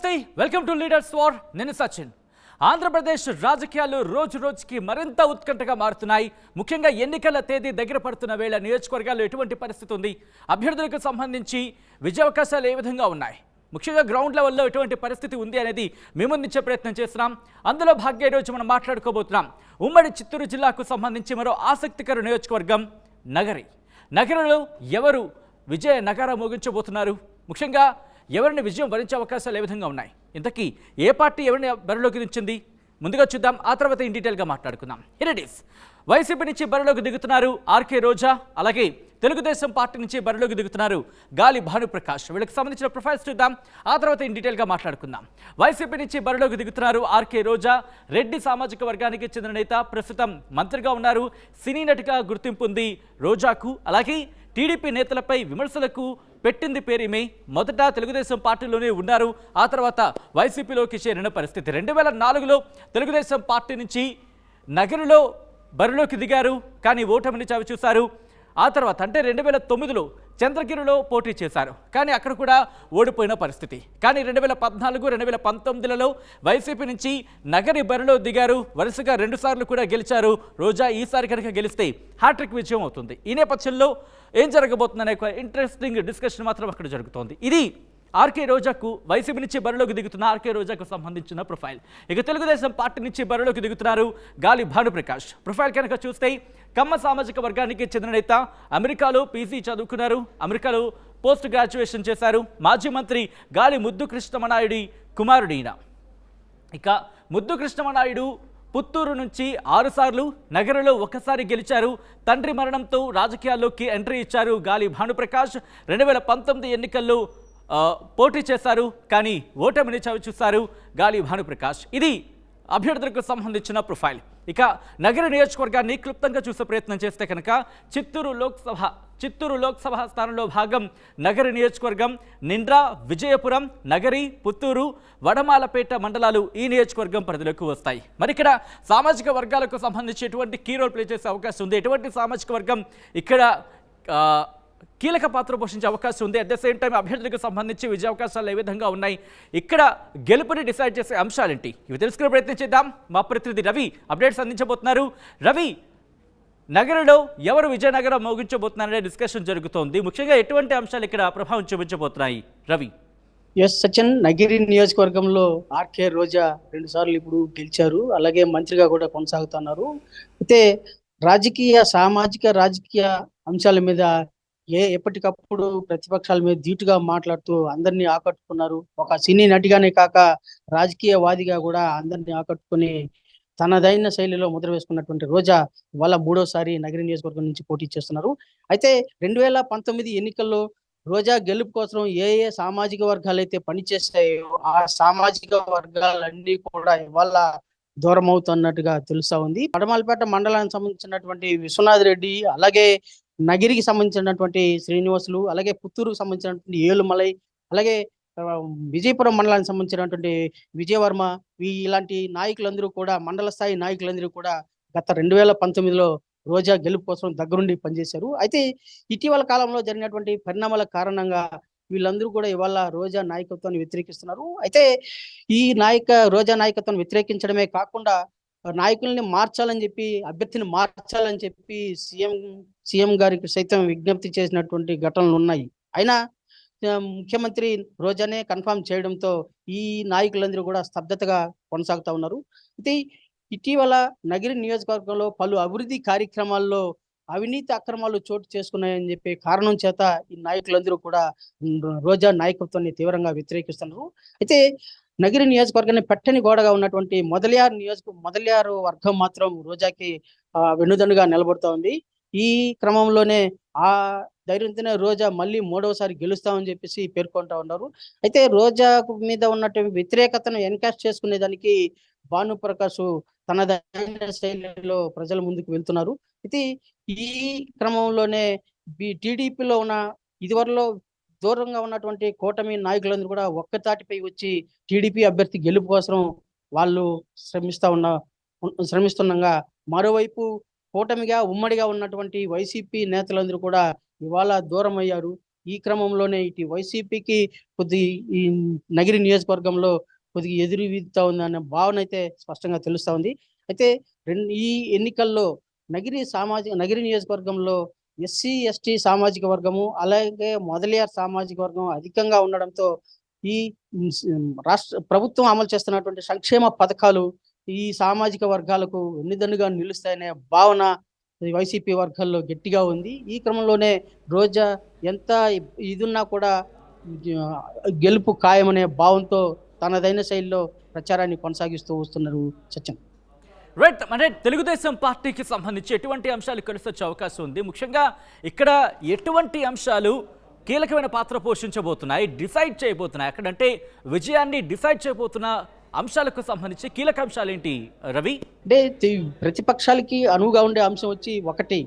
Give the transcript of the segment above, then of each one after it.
నమస్తే, welcome to leaders war. నేను సచిన్. ఆంధ్రప్రదేశ్ రాజకీయాలు రోజు రోజుకి మరింత ఉత్కంఠగా మారుతున్నాయి. ముఖ్యంగా ఎన్నికల తేదీ దగ్గర పడుతున్న వేళ నియోజకవర్గాల్లో ఎటువంటి పరిస్థితి ఉంది, అభ్యర్థులకు సంబంధించి విజయావకాశాలు ఏ విధంగా ఉన్నాయి, ముఖ్యంగా గ్రౌండ్ లెవెల్లో ఎటువంటి పరిస్థితి ఉంది అనేది మేము అందించే ప్రయత్నం చేస్తున్నాం. అందులో భాగ్య ఈరోజు మనం మాట్లాడుకోబోతున్నాం ఉమ్మడి చిత్తూరు జిల్లాకు సంబంధించి మరో ఆసక్తికర నియోజకవర్గం నగరి. నగరంలో ఎవరు విజయ నగారా మోగించబోతున్నారు, ముఖ్యంగా ఎవరిని విజయం వరించే అవకాశాలు ఏ విధంగా ఉన్నాయి, ఇంతకీ ఏ పార్టీ ఎవరిని బరిలోకి దించింది, ముందుగా చూద్దాం. ఆ తర్వాత ఇన్ డీటెయిల్గా మాట్లాడుకుందాం. Here it is. వైసీపీ నుంచి బరిలోకి దిగుతున్నారు ఆర్కే రోజా, అలాగే తెలుగుదేశం పార్టీ నుంచి బరిలోకి దిగుతున్నారు గాలి భానుప్రకాష్. వీళ్ళకి సంబంధించిన ప్రొఫైల్స్ చూద్దాం, ఆ తర్వాత ఇన్ డీటెయిల్గా మాట్లాడుకుందాం. వైసీపీ నుంచి బరిలోకి దిగుతున్నారు ఆర్కే రోజా, రెడ్డి సామాజిక వర్గానికి చెందిన నేత, ప్రస్తుతం మంత్రిగా ఉన్నారు. సినీ నటిగా గుర్తింపు ఉంది రోజాకు. అలాగే టీడీపీ నేతలపై విమర్శలకు పెట్టింది పేరిమే. మొదట తెలుగుదేశం పార్టీలోనే ఉన్నారు, ఆ తర్వాత వైసీపీలోకి చేరిన పరిస్థితి. 2004లో తెలుగుదేశం పార్టీ నుంచి నగరిలో బరిలోకి దిగారు, కానీ ఓటమిని చవిచూశారు. ఆ తర్వాత అంటే 2009లో చంద్రగిరిలో పోటీ చేశారు, కానీ అక్కడ కూడా ఓడిపోయిన పరిస్థితి. కానీ 2014, 2019లలో వైసీపీ నుంచి నగరి బరిలో దిగారు. వరుసగా 2 సార్లు కూడా గెలిచారు రోజా. ఈసారి కనుక గెలిస్తే హ్యాట్రిక్ విజయం అవుతుంది. ఈ నేపథ్యంలో ఏం జరగబోతుందనే ఒక ఇంట్రెస్టింగ్ డిస్కషన్ మాత్రం అక్కడ జరుగుతోంది. ఇది ఆర్కే రోజాకు, వైసీపీ నుంచి బరిలోకి దిగుతున్న ఆర్కే రోజాకు సంబంధించిన ప్రొఫైల్. ఇక తెలుగుదేశం పార్టీ నుంచి బరిలోకి దిగుతున్నారు గాలి భానుప్రకాష్. ప్రొఫైల్ కనుక చూస్తే కమ్మ సామాజిక వర్గానికి చెందిన నేత, అమెరికాలో పీజీ చదువుకున్నారు, అమెరికాలో పోస్ట్ గ్రాడ్యుయేషన్ చేశారు. మాజీ మంత్రి గాలి ముద్దు కృష్ణమనాయుడి కుమారుడీన. ఇక ముద్దు కృష్ణమనాయుడు పుత్తూరు నుంచి 6 సార్లు, నగరంలో 1 సారి గెలిచారు. తండ్రి మరణంతో రాజకీయాల్లోకి ఎంట్రీ ఇచ్చారు గాలి భానుప్రకాష్. 2019 ఎన్నికల్లో పోటీ చేశారు, కానీ ఓటమిని చవిచూశారు గాలి భానుప్రకాష్. ఇది అభ్యర్థులకు సంబంధించిన ప్రొఫైల్. ఇక నగర నియోజకవర్గాన్ని క్లుప్తంగా చూసే ప్రయత్నం చేస్తే కనుక చిత్తూరు లోక్సభ స్థానంలో భాగం నగరి నియోజకవర్గం. నిండ్ర, విజయపురం, నగరి, పుత్తూరు, వడమాలపేట మండలాలు ఈ నియోజకవర్గం పరిధిలోకి వస్తాయి. మరి ఇక్కడ సామాజిక వర్గాలకు సంబంధించి ఎటువంటి కీ రోల్ ప్లే చేసే అవకాశం ఉంది, ఎటువంటి సామాజిక వర్గం ఇక్కడ కీలక పాత్ర పోషించే అవకాశం ఉంది, అట్ ద సేమ్ టైం అభ్యర్థులకు సంబంధించి విజయ అవకాశాలు ఏ విధంగా ఉన్నాయి, ఇక్కడ గెలుపుని డిసైడ్ చేసే అంశాలేంటి, ఇవి తెలుసుకునే ప్రయత్నం చేద్దాం. మా ప్రతినిధి రవి అప్డేట్స్ అందించబోతున్నారు. రవి, నగరంలో ఎవరు విజయనగరం మోగించబోతున్నారనే డిస్కషన్ జరుగుతోంది, ముఖ్యంగా ఎటువంటి అంశాలు ఇక్కడ ప్రభావం చూపించబోతున్నాయి రవి? ఎస్ సచిన్, నగిరి నియోజకవర్గంలో ఆర్కే రోజా 2 సార్లు ఇప్పుడు గెలిచారు, అలాగే మంత్రిగా కూడా కొనసాగుతున్నారు. అయితే సామాజిక రాజకీయ అంశాల మీద ఎప్పటికప్పుడు ప్రతిపక్షాల మీద ధీటుగా మాట్లాడుతూ అందరినీ ఆకట్టుకున్నారు. ఒక సినీ నటిగానే కాక రాజకీయవాదిగా కూడా అందరినీ ఆకట్టుకుని తనదైన శైలిలో ముద్ర వేసుకున్నటువంటి రోజా వాళ్ళ 3వసారి నగరి నియోజకవర్గం నుంచి పోటీ చేస్తున్నారు. అయితే 2019 ఎన్నికల్లో రోజా గెలుపు కోసం ఏ సామాజిక వర్గాలు అయితే పనిచేస్తాయో ఆ సామాజిక వర్గాలన్నీ కూడా ఇవాళ దూరం అవుతున్నట్టుగా తెలుస్తా ఉంది. పడమలపేట మండలానికి సంబంధించినటువంటి విశ్వనాథ్ రెడ్డి, అలాగే నగిరికి సంబంధించినటువంటి శ్రీనివాసులు, అలాగే పుత్తూరుకు సంబంధించినటువంటి ఏలుమలై, అలాగే విజయపురం మండలానికి సంబంధించినటువంటి విజయవర్మ, ఇలాంటి నాయకులందరూ కూడా, మండల స్థాయి నాయకులందరూ కూడా గత 2019లో రోజా గెలుపు కోసం దగ్గరుండి పనిచేశారు. అయితే ఇటీవల కాలంలో జరిగినటువంటి పరిణామాల కారణంగా వీళ్ళందరూ కూడా ఇవాళ రోజా నాయకత్వాన్ని వ్యతిరేకిస్తున్నారు. అయితే ఈ రోజా నాయకత్వాన్ని వ్యతిరేకించడమే కాకుండా నాయకుల్ని మార్చాలని చెప్పి, అభ్యర్థిని మార్చాలని చెప్పి సీఎం గారికి సైతం విజ్ఞప్తి చేసినటువంటి ఘటనలు ఉన్నాయి. అయినా ముఖ్యమంత్రి రోజానే కన్ఫర్మ్ చేయడంతో ఈ నాయకులందరూ కూడా స్తబ్దతగా కొనసాగుతా ఉన్నారు. అయితే ఇటీవల నగిరి నియోజకవర్గంలో పలు అభివృద్ధి కార్యక్రమాల్లో అవినీతి అక్రమాలు చోటు చేసుకున్నాయని చెప్పే కారణం చేత ఈ నాయకులందరూ కూడా రోజా నాయకత్వాన్ని తీవ్రంగా వ్యతిరేకిస్తున్నారు. అయితే నగిరి నియోజకవర్గాన్ని పెట్టని గోడగా ఉన్నటువంటి మొదలియారు వర్గం మాత్రం రోజాకి వెన్నుదన్నుగా నిలబడుతూ ఉంది. ఈ క్రమంలోనే ఆ ధైర్యంతోనే రోజా మళ్ళీ 3వసారి గెలుస్తామని చెప్పేసి పేర్కొంటా ఉన్నారు. అయితే రోజా మీద ఉన్నటువంటి వ్యతిరేకతను ఎన్కాష్ చేసుకునేదానికి భానుప్రకాష్ తనదైన శైలిలో ప్రజల ముందుకు వెళ్తున్నారు. అయితే ఈ క్రమంలోనే టీడీపీలో ఉన్న ఇదివరలో దూరంగా ఉన్నటువంటి కూటమి నాయకులందరూ కూడా ఒక్కతాటిపై వచ్చి టీడీపీ అభ్యర్థి గెలుపు కోసం వాళ్ళు శ్రమిస్తుండగా, మరోవైపు కూటమిగా ఉమ్మడిగా ఉన్నటువంటి వైసీపీ నేతలందరూ కూడా ఇవాళ దూరం అయ్యారు. ఈ క్రమంలోనే ఇటు వైసీపీకి కొద్ది ఈ నగిరి నియోజకవర్గంలో కొద్దిగా ఎదురు వీగుతా ఉందనే భావన అయితే స్పష్టంగా తెలుస్తా ఉంది. అయితే ఈ ఎన్నికల్లో నగిరి నియోజకవర్గంలో ఎస్సీ ఎస్టీ సామాజిక వర్గము అలాగే మొదలియార్ సామాజిక వర్గం అధికంగా ఉండడంతో ఈ రాష్ట్ర ప్రభుత్వం అమలు చేస్తున్నటువంటి సంక్షేమ పథకాలు ఈ సామాజిక వర్గాలకు వెన్నుదన్నుగా నిలుస్తాయనే భావన ఈ వైసీపీ వర్గాల్లో గట్టిగా ఉంది. ఈ క్రమంలోనే రోజా ఎంత ఇదున్నా కూడా గెలుపు ఖాయమనే భావంతో తనదైన శైలిలో ప్రచారాన్ని కొనసాగిస్తూ వస్తున్నారు సత్యం. రైట్, అంటే తెలుగుదేశం పార్టీకి సంబంధించి ఎటువంటి అంశాలు కలిసి వచ్చే అవకాశం ఉంది? ముఖ్యంగా ఇక్కడ ఎటువంటి అంశాలు కీలకమైన పాత్ర పోషించబోతున్నాయి, డిసైడ్ చేయబోతున్నాయి అక్కడంటే విజయాన్ని డిసైడ్ చేయబోతున్న అంశాలకు సంబంధించి కీలక అంశాలు ఏంటి రవి? అంటే ప్రతిపక్షాలకి అనువుగా ఉండే అంశం వచ్చి ఒకటి,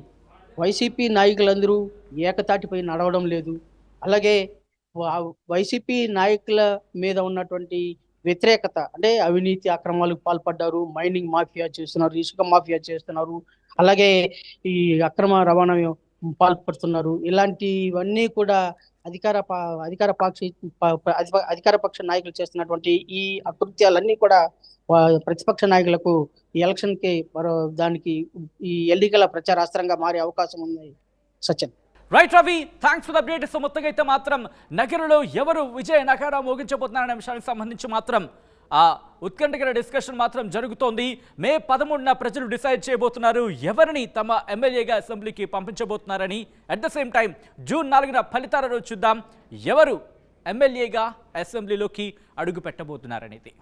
వైసీపీ నాయకులందరూ ఏకతాటిపై నడవడం లేదు. అలాగే వైసీపీ నాయకుల మీద ఉన్నటువంటి వ్యతిరేకత, అంటే అవినీతి అక్రమాలకు పాల్పడ్డారు, మైనింగ్ మాఫియా చేస్తున్నారు, ఇసుక మాఫియా చేస్తున్నారు, అలాగే ఈ అక్రమ రవాణా పాల్పడుతున్నారు. ఇలాంటివన్నీ కూడా అధికార పక్ష నాయకులు చేస్తున్నటువంటి ఈ అకృత్యాలన్నీ కూడా ప్రతిపక్ష నాయకులకు ఈ ఎలక్షన్ కి దానికి ఈ ఎన్నికల ప్రచారాస్త్రంగా మారే అవకాశం ఉంది Sachin. Right Ravi, thanks for the update. So మొత్తంగా అయితే మాత్రం నగరంలో ఎవరు విజయ నగారా మోగించబోతున్నారనే అంశానికి సంబంధించి మాత్రం ఆ ఉత్కంఠకర డిస్కషన్ మాత్రం జరుగుతోంది. మే 13న ప్రజలు డిసైడ్ చేయబోతున్నారు ఎవరిని తమ ఎమ్మెల్యేగా అసెంబ్లీకి పంపించబోతున్నారని. At the same time June 4న ఫలితాల రోజు చూద్దాం ఎవరు ఎమ్మెల్యేగా అసెంబ్లీలోకి అడుగు పెట్టబోతున్నారనేది.